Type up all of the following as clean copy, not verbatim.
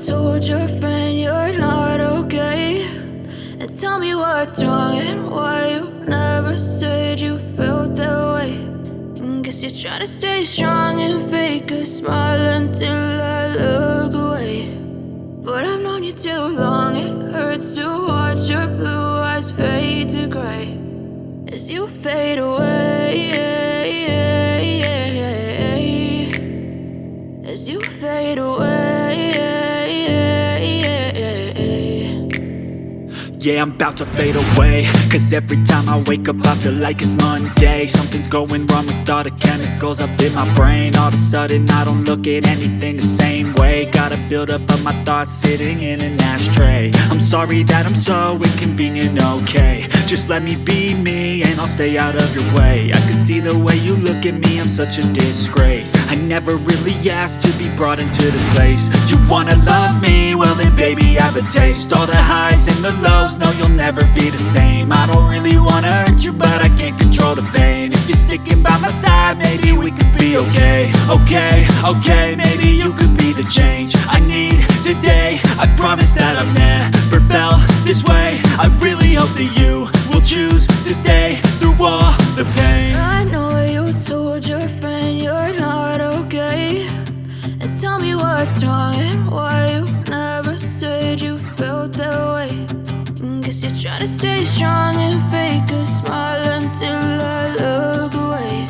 told your friend you're not okay, and tell me what's wrong and why you never said you felt that way. And guess you're trying to stay strong and fake a smile until I look away. But I've known you too long, it hurts to watch your blue eyes fade to gray as you fade away, as you fade away. Yeah, I'm about to fade away, cause every time I wake up I feel like it's Monday. Something's going wrong with all the chemicals up in my brain. All of a sudden I don't look at anything the same way. Gotta build up of my thoughts sitting in an ashtray. I'm sorry that I'm so inconvenient, okay. Just let me be me and I'll stay out of your way. I can see the way you look at me, I'm such a disgrace. I never really asked to be brought into this place. You wanna love me? Well then baby I have a taste. All the highs and the lows, no you'll never be the same. I don't really wanna hurt you but I can't control the pain. If you're sticking by my side maybe we could be okay. Okay, maybe you could be the change I need today. I promise that I've never felt this way. I really hope that you will choose to stay through all the pain. I know you told your friend you're not okay, and tell me what's wrong and why you never said you felt that way. And guess you're trying to stay strong and fake a smile until I look away.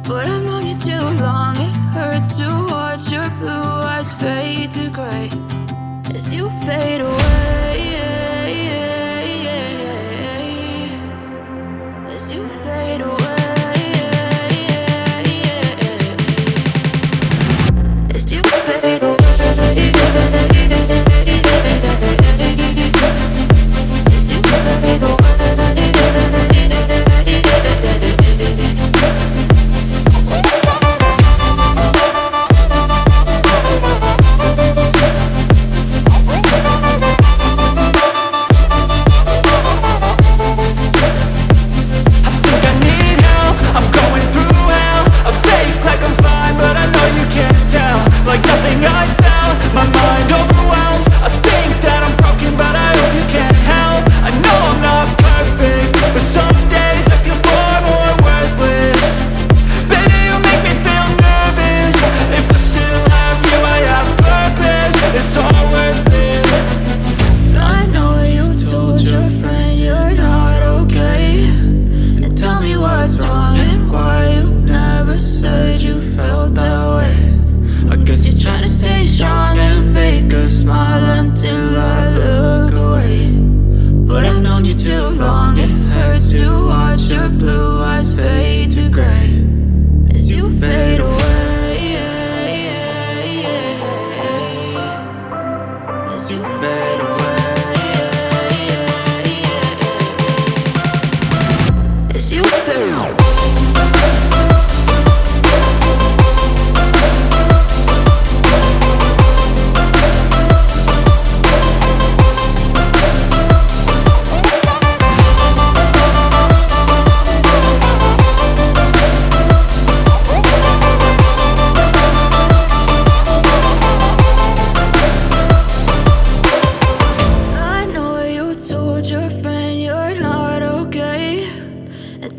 But I've known you too long, it hurts to watch your blue eyes fade to gray as you fade away, as you fade away, as you fade away. Like nothing I felt, my mind overwhelmed. I think that I'm broken but I hope you can't help. I know I'm not perfect, but some days I feel far more worthless. Baby, you make me feel nervous. If I still have you, I have purpose. It's all worth it. I know you told your friend you're not okay, and tell me what's wrong and why you never said you felt that way. I guess you're trying to stay strong and fake a smile until I look away. But I've known you too long, it hurts to watch your blue eyes fade to gray as you fade away, as you fade away, as you fade away.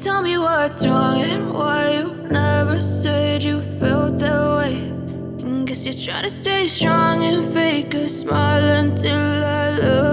Tell me what's wrong and why you never said you felt that way. And guess you're trying to stay strong and fake a smile until I look